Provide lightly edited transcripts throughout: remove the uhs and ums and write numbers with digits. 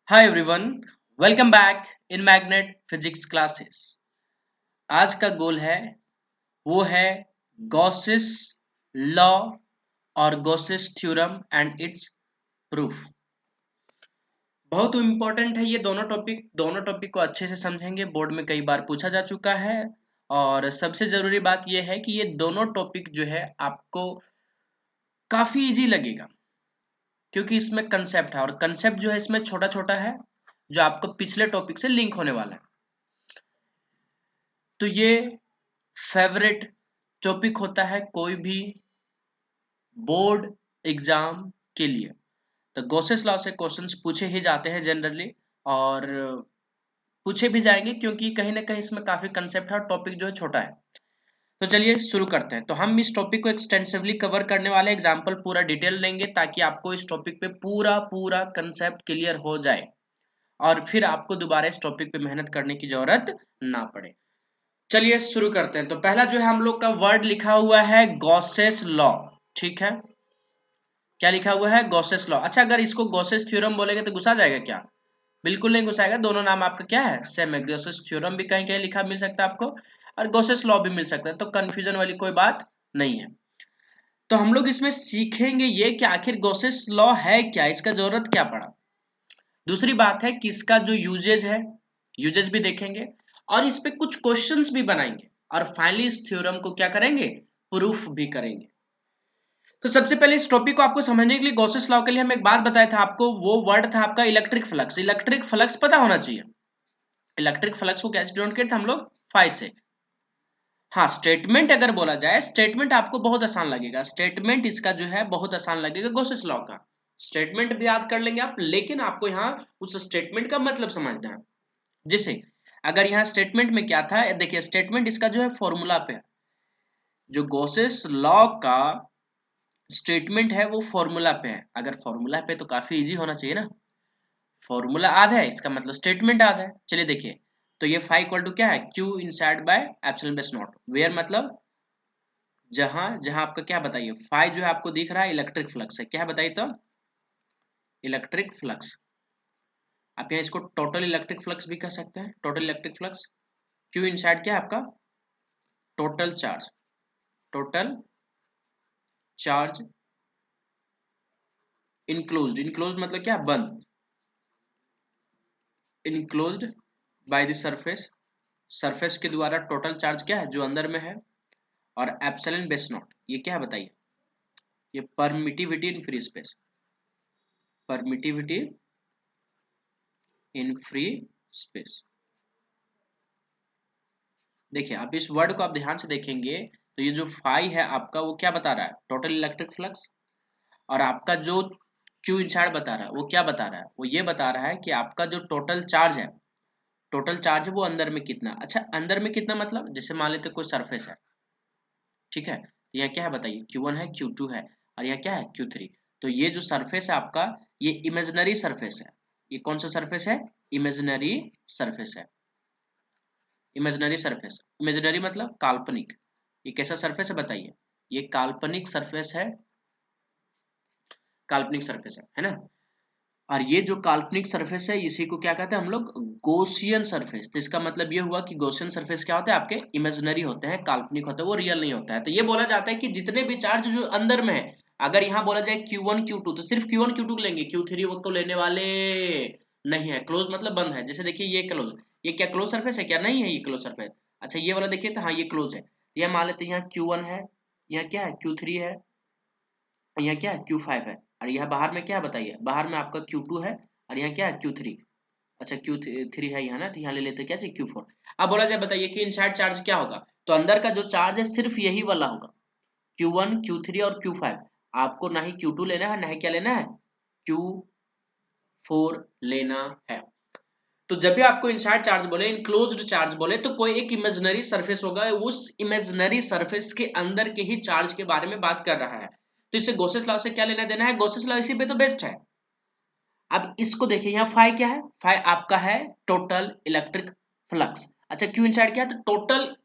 Hi everyone, welcome back in Magnet Physics classes. आज का गोल है वो है गॉसेस लॉ और Gauss's theorem and it's proof. बहुत इंपॉर्टेंट है ये दोनों टॉपिक को अच्छे से समझेंगे। बोर्ड में कई बार पूछा जा चुका है और सबसे जरूरी बात यह है कि ये दोनों टॉपिक जो है आपको काफी इजी लगेगा क्योंकि इसमें कंसेप्ट है और कंसेप्ट जो है इसमें छोटा छोटा है जो आपको पिछले टॉपिक से लिंक होने वाला है। तो ये फेवरेट टॉपिक होता है कोई भी बोर्ड एग्जाम के लिए। तो गॉसेस लॉ से क्वेश्चंस पूछे ही जाते हैं जनरली और पूछे भी जाएंगे क्योंकि कहीं ना कहीं इसमें काफी कंसेप्ट है और टॉपिक जो है छोटा है। तो चलिए शुरू करते हैं। तो हम इस टॉपिक को एक्सटेंसिवली कवर करने वाले एग्जाम्पल पूरा डिटेल लेंगे ताकि आपको इस टॉपिक पे पूरा पूरा कंसेप्ट क्लियर हो जाए और फिर आपको दोबारा इस टॉपिक पे मेहनत करने की जरूरत ना पड़े। चलिए शुरू करते हैं। तो पहला जो है हम लोग का वर्ड लिखा हुआ है गॉसेस लॉ। ठीक है, क्या लिखा हुआ है? Gauss's law. अच्छा, अगर इसको गॉसेस थ्योरम बोलेंगे तो घुसा जाएगा क्या? बिल्कुल नहीं घुसाएगा। दोनों नाम आपका क्या है? सेम है। गॉसेस थ्योरम भी कहीं कहीं लिखा मिल सकता है आपको और गॉसेस लॉ भी मिल सकता है, तो कंफ्यूजन वाली कोई बात नहीं है। तो हम लोग इसमें सीखेंगे ये कि आखिर गॉसेस लॉ है क्या, इसका जरूरत क्या पड़ा। दूसरी बात है कि इसका जो यूजेज है, यूजेज भी देखेंगे और इस पे कुछ क्वेश्चंस भी बनाएंगे और फाइनली इस थ्योरम को क्या करेंगे? प्रूफ भी करेंगे। तो सबसे पहले इस टॉपिक को आपको समझने के लिए गॉसेस लॉ के लिए हम एक बात बताया था आपको, वो वर्ड था आपका इलेक्ट्रिक फ्लक्स। इलेक्ट्रिक फ्लक्स पता होना चाहिए। इलेक्ट्रिक फ्लक्स को कैसे डिनोट करते हम लोग? फाइ से। हाँ, स्टेटमेंट अगर बोला जाए, स्टेटमेंट आपको बहुत आसान लगेगा। स्टेटमेंट इसका जो है बहुत आसान लगेगा गॉसेस लॉ का। स्टेटमेंट भी याद कर लेंगे आप, लेकिन आपको यहाँ उस स्टेटमेंट का मतलब समझना है। जैसे अगर यहाँ स्टेटमेंट में क्या था, देखिए स्टेटमेंट इसका जो है फॉर्मूला पे है। जो गॉसेस लॉ का स्टेटमेंट है वो फॉर्मूला पे है। अगर फॉर्मूला पे तो काफी इजी होना चाहिए ना। फॉर्मूला आधा है, इसका मतलब स्टेटमेंट आधा है। चलिए देखिए, तो ये फाइ इक्वल टू क्या है? Q inside by epsilon base naught. Where मतलब जहां जहां आपका क्या बताइए, फाइ जो है आपको दिख रहा है इलेक्ट्रिक फ्लक्स है। क्या है बताइए तो? Electric flux. आप यहाँ इसको टोटल इलेक्ट्रिक फ्लक्स भी कह सकते हैं। Total electric flux. Q inside क्या है आपका? Total charge. Total charge enclosed. Enclosed मतलब क्या? बंद। Enclosed by the surface. Surface के द्वारा टोटल चार्ज क्या है? जो अंदर में है। और एप्सिलॉन बेस नॉट ये क्या है बताइए? ये permittivity in free space. Permittivity in free space. देखिए आप इस वर्ड को आप ध्यान से देखेंगे तो ये जो फाइ है आपका वो क्या बता रहा है? Total electric flux. और आपका जो क्यू इंसाइड बता रहा है वो क्या बता रहा है? वो ये बता रहा है कि आपका जो टोटल चार्ज है, टोटल चार्ज है वो अंदर में कितना। अच्छा, अंदर में कितना मतलब जैसे मान लेते कोई सरफेस है, ठीक है, तो यहाँ क्या है बताइए? Q1 है, Q2 है और यहाँ क्या है? Q3। तो ये जो सरफेस है आपका ये इमेजिनरी सरफेस है। ये कौन सा सरफेस है? इमेजिनरी सरफेस है। Imaginary surface. इमेजिनरी मतलब काल्पनिक। ये कैसा सरफेस है बताइए? ये काल्पनिक सरफेस है। काल्पनिक सरफेस है ना। और ये जो काल्पनिक सरफेस है इसी को क्या कहते हैं हम लोग? Gaussian surface. तो इसका मतलब ये हुआ कि गॉसियन सरफेस क्या होता है? आपके इमेजिनरी होते हैं, काल्पनिक होते हैं, वो रियल नहीं होता है। तो ये बोला जाता है कि जितने भी चार्ज जो अंदर में है, अगर यहाँ बोला जाए Q1 Q2 तो सिर्फ Q1 Q2 लेंगे, Q3 वो को लेने वाले नहीं है। क्लोज मतलब बंद है। जैसे देखिए ये क्लोज, ये क्या क्लोज सरफेस है? क्या नहीं है ये क्लोज सरफेस? अच्छा ये वाला देखिए तो हाँ ये क्लोज है। यह मान लेते हैं यहाँ Q1 है, यहाँ क्या है? Q3 है, यहाँ क्या है? Q5 है। और यहाँ बाहर में क्या है बताइए? बाहर में आपका Q2 है और यहाँ क्या है? Q3। अच्छा Q3 है यहाँ ना, तो यहाँ ले लेते क्या चाहिए? Q4। अब बोला जाए बताइए कि इनसाइड चार्ज क्या होगा? तो अंदर का जो चार्ज है सिर्फ यही वाला होगा, Q1 Q3 और Q5। आपको ना ही Q2 लेना है ना ही क्या लेना है? Q4 लेना है। तो जब भी आपको इनसाइड चार्ज बोले, इनक्लोज्ड चार्ज बोले, तो कोई एक इमेजिनरी सरफेस होगा, उस इमेजिनरी सरफेस के अंदर के ही चार्ज के बारे में बात कर रहा है। तो इसे गॉसेस लॉ से क्या लेना देना है? गॉसेस लॉ इसी पे तो बेस्ट है। अब इसको देखिए यहाँ फाइ क्या है? फाइ आपका है टोटल इलेक्ट्रिक फ्लक्स। अच्छा क्यू इनसाइड क्या है? तो total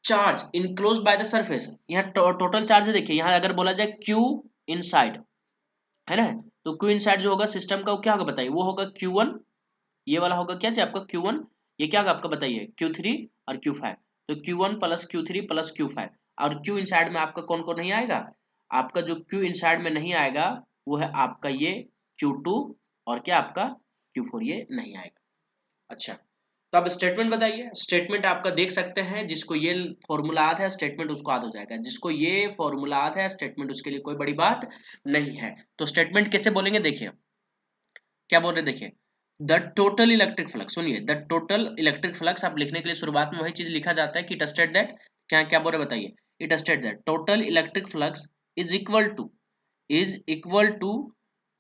charge enclose by the surface. यहाँ टोटल चार्ज देखिए, यहाँ अगर बोला जाए क्यू इनसाइड है ना, तो क्यू इनसाइड जो होगा सिस्टम का वो क्या होगा बताइए, वो होगा Q1, ये वाला होगा क्या जी आपका Q1, ये क्या होगा आपका बताइए Q3 और Q5। तो Q1 plus Q3 plus Q5, और Q इनसाइड में आपका कौन कौन नहीं आएगा, आपका जो Q इनसाइड में नहीं आएगा वो है आपका ये Q2 और क्या आपका Q4, ये नहीं आएगा। अच्छा, तो अब स्टेटमेंट बताइए। स्टेटमेंट आपका देख सकते हैं, जिसको ये फॉर्मूला आता है स्टेटमेंट उसको याद हो जाएगा, जिसको ये फॉर्मूला आता है स्टेटमेंट उसके लिए कोई बड़ी बात नहीं है। तो स्टेटमेंट कैसे बोलेंगे देखिए, क्या बोल रहे देखिए, द टोटल इलेक्ट्रिक फ्लक्स, सुनिए द टोटल इलेक्ट्रिक फ्लक्स आप लिखने के लिए शुरुआत में वही चीज लिखा जाता है कि इट स्टेट दैट, क्या क्या बोल रहे बताइए, it state that total electric flux is equal to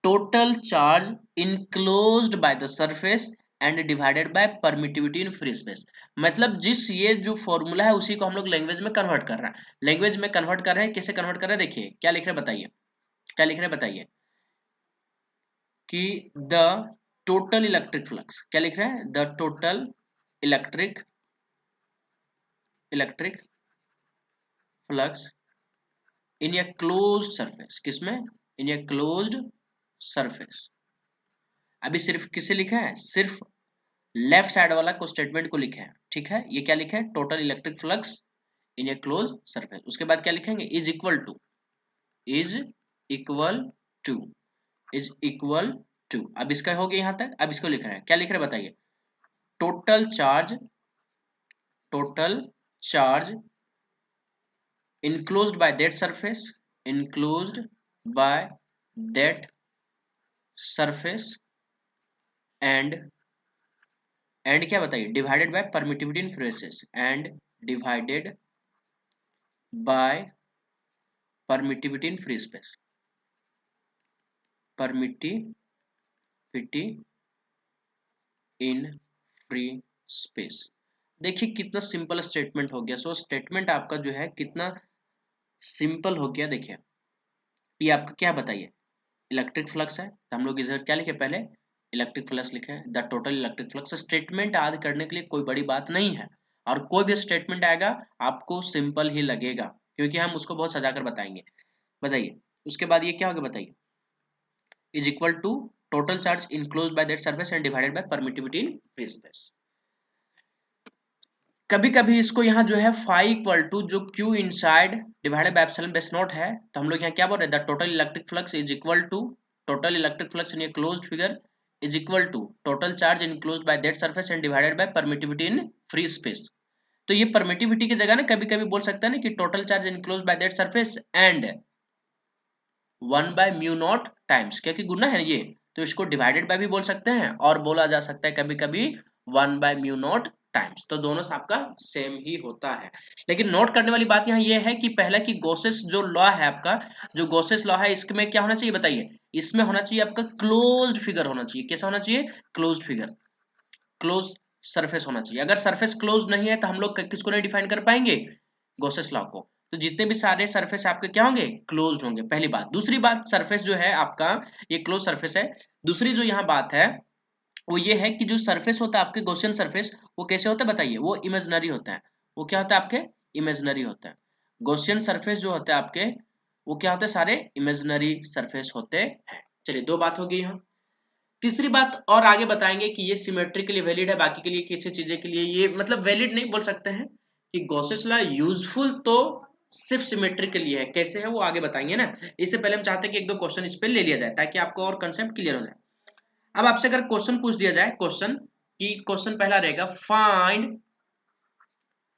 total charge enclosed by the surface and divided by permittivity in free space. मतलब जिस ये जो फॉर्मूला है उसी को हम लोग लैंग्वेज में कन्वर्ट कर रहे हैं, लैंग्वेज में कन्वर्ट कर रहे हैं, कैसे कन्वर्ट कर रहे हैं देखिए, क्या लिख रहे हैं बताइए, क्या लिख रहे हैं बताइए, कि द टोटल इलेक्ट्रिक फ्लक्स, क्या लिख रहे हैं, the total electric electric flux in a closed surface, किसमें, इन ए क्लोज्ड सरफेस। अभी सिर्फ किसे लिखा है, सिर्फ लेफ्ट साइड वाला को स्टेटमेंट को लिखा है, ठीक है, ये क्या लिखा है, total electric flux in a close surface. उसके बाद क्या लिखेंगे, is equal to, is equal to, is equal to, अब इसका हो गया यहां तक, अब इसको लिख रहे हैं, क्या लिख रहे हैं बताइए, total charge, total charge enclosed by that surface, enclosed by that surface and क्या बताइए, divided by permittivity in free space, and divided by permittivity in free space, permittivity in free space. देखिए कितना सिंपल स्टेटमेंट हो गया। So statement आपका जो है कितना सिंपल हो गया। देखिए ये आपका क्या बताइए, इलेक्ट्रिक फ्लक्स है, तो हम लोग इधर क्या लिखे, पहले इलेक्ट्रिक फ्लक्स लिखे, the total electric flux. Statement याद करने के लिए कोई बड़ी बात नहीं है, और कोई भी स्टेटमेंट आएगा आपको सिंपल ही लगेगा, क्योंकि हम उसको बहुत सजाकर बताएंगे। बताइए उसके बाद ये क्या होगा बताइए, is equal to total charge enclosed by that surface and divided by permittivity in free space. कभी कभी इसको यहाँ जो है फाई इक्वल टू जो Q inside divided by epsilon base naught है, तो हम लोग यहाँ क्या बोल रहे हैं, the total electric flux is equal to total electric flux in a closed figure is equal to total charge enclosed by that surface and divided by permittivity in free space. तो ये परमिटिविटी की जगह ना कभी कभी बोल सकता है ना कि total charge enclosed by that surface and 1/μ0 times, क्योंकि गुना है ये, तो इसको डिवाइडेड बाय भी बोल सकते हैं और बोला जा सकता है कभी कभी 1/μ0 टाइम्स, तो दोनों आपका सेम ही होता है। लेकिन नोट करने वाली बात यहाँ ये है कि पहला कि गॉसेस जो लॉ है आपका, जो गॉसेस लॉ है इसमें क्या होना चाहिए बताइए, इसमें होना चाहिए आपका क्लोज्ड फिगर होना चाहिए। कैसा होना चाहिए, क्लोज्ड फिगर, क्लोज सरफेस होना चाहिए। अगर सरफेस क्लोज नहीं है तो हम लोग किसको नहीं डिफाइन कर पाएंगे, गॉसेस लॉ को। तो जितने भी सारे सरफेस आपके क्या होंगे, क्लोज्ड होंगे, पहली बात। दूसरी बात, सरफेस जो है आपका ये क्लोज सरफेस है। दूसरी जो यहाँ बात है वो ये है कि जो सरफेस होता है आपके गॉसियन सरफेस, वो कैसे होता है बताइए, वो इमेजिनरी होता है। वो क्या होता है आपके, इमेजिनरी होता है। गॉसियन सरफेस जो होता है आपके, वो क्या होते हैं, सारे इमेजिनरी सरफेस होते हैं। चलिए दो बात हो गई यहाँ। तीसरी बात और आगे बताएंगे कि ये सिमेट्री के लिए वैलिड है, बाकी के लिए किसी चीजें के लिए ये मतलब वैलिड नहीं बोल सकते हैं, कि गॉसेस लॉ यूजफुल तो सिर्फ सिमेट्री के लिए है। कैसे है वो आगे बताएंगे ना। इससे पहले हम चाहते हैं कि एक दो क्वेश्चन इस पे ले लिया जाए ताकि आपको और कंसेप्ट क्लियर हो जाए। अब आपसे अगर क्वेश्चन पूछ दिया जाए, क्वेश्चन की क्वेश्चन पहला रहेगा, find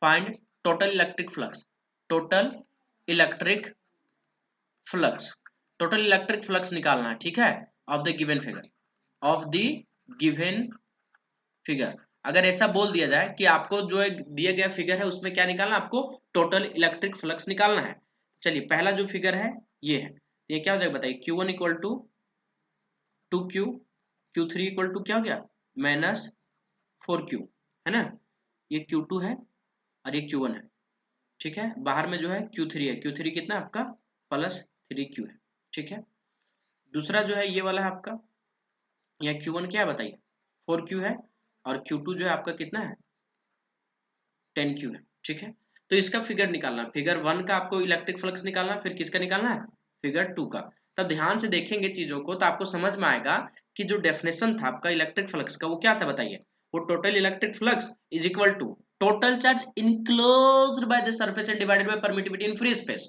find total electric flux, total electric flux, total electric flux निकालना है, ठीक है, of the given figure, of the given figure. अगर ऐसा बोल दिया जाए कि आपको जो दिया गया फिगर है उसमें क्या निकालना, आपको टोटल इलेक्ट्रिक फ्लक्स निकालना है। चलिए पहला जो फिगर है ये है, ये क्या हो जाएगा बताइए, Q1 equal to 2Q, Q3 equal to क्या हो गया, माइनस 4Q, है ना, ये Q2 है और ये Q1 है, ठीक है। बाहर में जो है Q3 है, Q3 कितना आपका प्लस 3Q है, ठीक है। दूसरा जो है ये वाला है आपका, यहाँ Q1 क्या है बताइए, 4Q है, और Q2 जो है आपका कितना है, 10Q है, ठीक है। तो इसका फिगर निकालना, फिगर 1 का आपको इलेक्ट्रिक फ्लक्स निकालना, फिर किसका निकालना है, फिगर 2 का। तब ध्यान से देखेंगे चीजों को तो आपको समझ में आएगा कि जो डेफिनेशन था आपका इलेक्ट्रिक फ्लक्स का वो क्या था बताइए। वो total electric flux is equal to total charge enclosed by the surface and divided by permittivity in free space.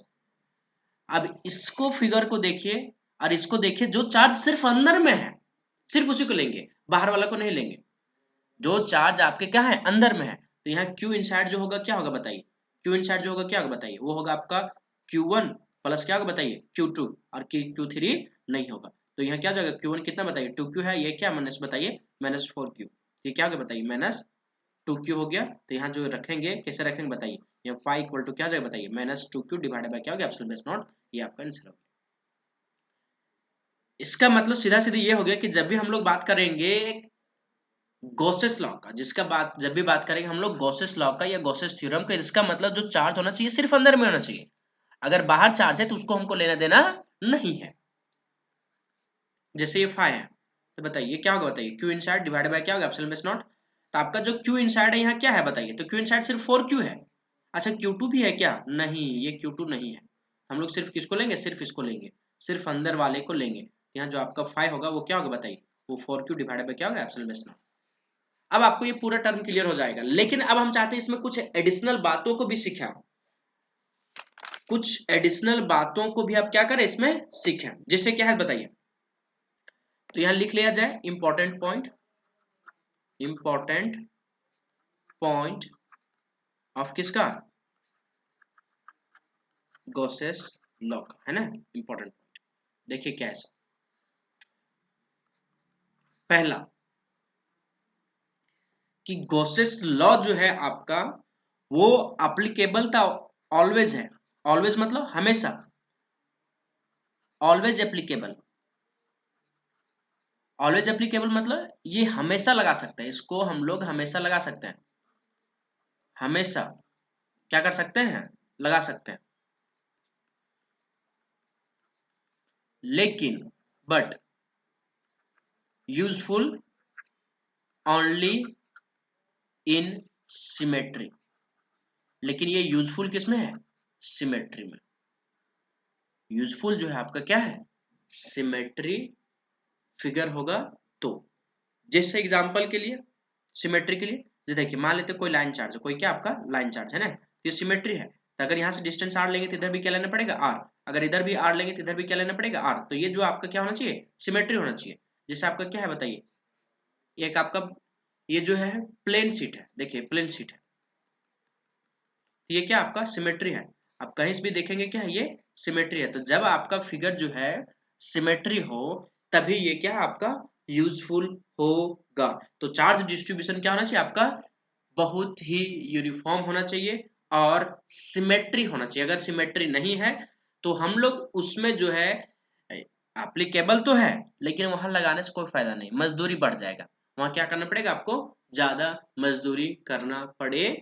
अब इसको फिगर को देखिए और इसको देखिए, जो चार्ज सिर्फ अंदर में है सिर्फ उसी को लेंगे, बाहर वाला को नहीं लेंगे। जो चार्ज आपके क्या है अंदर में है, तो यहाँ Q इनसाइड जो होगा क्या होगा बताइए, Q इनसाइड जो होगा क्या होगा बताइए, वो होगा आपका Q1 प्लस क्या होगा बताइए Q2 और Q3 नहीं होगा। तो यहाँ क्या जाएगा Q1 कितना बताइए 2Q है, ये क्या माइनस बताइए -4Q, ये क्या होगा बताइए -2Q हो गया। तो यहाँ जो रखेंगे कैसे रखेंगे बताइए, यहाँ फाई इक्वल टू क्या जाएगा बताइए -2Q डिवाइडेड बाय क्या हो गया एप्सिलॉन बेस नॉट, ये आपका आंसर हो गया। इसका मतलब सीधा सीधा ये हो गया कि जब भी हम लोग बात करेंगे गॉसेस लॉ का, जिसका बात जब भी बात करेंगे हम लोग गॉसेस लॉ का या गॉसेस थ्योरम का, इसका मतलब जो चार्ज होना चाहिए सिर्फ अंदर में होना चाहिए, अगर बाहर चार्ज है तो उसको हमको लेना देना नहीं है। जैसे ये फाई है तो बताइए क्या होगा बताइए Q इनसाइड डिवाइड बाय क्या होगा एप्सिलॉन बेस नॉट। तो आपका जो Q इनसाइड है यहाँ क्या है बताइए, तो Q इनसाइड सिर्फ 4Q है। अच्छा Q2 भी है क्या, नहीं ये Q2 नहीं है, हम लोग सिर्फ किसको लेंगे, सिर्फ इसको लेंगे, सिर्फ अंदर वाले को लेंगे। यहाँ जो आपका फाई होगा वो क्या होगा बताइए, वो 4Q डिवाइड बाय क्या होगा एप्सिलॉन बेस नॉट। अब आपको ये पूरा टर्म क्लियर हो जाएगा, लेकिन अब हम चाहते हैं इसमें कुछ एडिशनल बातों को भी सीखें, कुछ एडिशनल बातों को भी आप क्या करें इसमें सीखें, जिससे क्या है बताइए। तो यहां लिख लिया जाए इंपॉर्टेंट पॉइंट ऑफ किसका, गॉसेस लॉ का, है ना इंपॉर्टेंट पॉइंट। देखिए क्या है, पहला कि गॉसेस लॉ जो है आपका वो एप्लीकेबल था, ऑलवेज है, ऑलवेज मतलब हमेशा, ऑलवेज एप्लीकेबल, ऑलवेज एप्लीकेबल मतलब ये हमेशा लगा सकते हैं, इसको हम लोग हमेशा लगा सकते हैं, हमेशा क्या कर सकते हैं लगा सकते हैं। लेकिन but useful only in symmetry, लेकिन ये यूजफुल किसमें है, सिमेट्री में। यूजफुल जो है आपका क्या है, सिमेट्री फिगर होगा तो। जैसे एग्जांपल के लिए सिमेट्री के लिए, जो देखिए मान लेते कोई लाइन चार्ज है, कोई क्या आपका लाइन चार्ज है ना, ये सिमेट्री है। तो अगर यहाँ से डिस्टेंस r लेंगे तो इधर भी क्या लेना पड़ेगा r, अगर इधर भी r लेंगे तो इधर भी क्या लेना पड़ेगा r, तो ये जो आपका क्या होना चाहिए सिमेट्री होना चाहिए। जैसे आपका क्या है बताइए, एक आपका ये जो है प्लेन शीट है, देखिए प्लेन शीट है, तो ये क्या आपका सिमेट्री है। आप कहीं से भी देखेंगे क्या है ये सिमेट्री है। तो जब आपका फिगर जो है सिमेट्री हो तभी ये क्या आपका यूजफुल होगा। तो चार्ज डिस्ट्रीब्यूशन क्या होना चाहिए आपका, बहुत ही यूनिफॉर्म होना चाहिए और सिमेट्री होना चाहिए। अगर सिमेट्री नहीं है तो हम लोग उसमें जो है एप्लीकेबल तो है लेकिन वहां लगाने से कोई फायदा नहीं, मजदूरी बढ़ जाएगा, वहां क्या करना पड़ेगा आपको, ज्यादा मजदूरी करना पड़ेगा।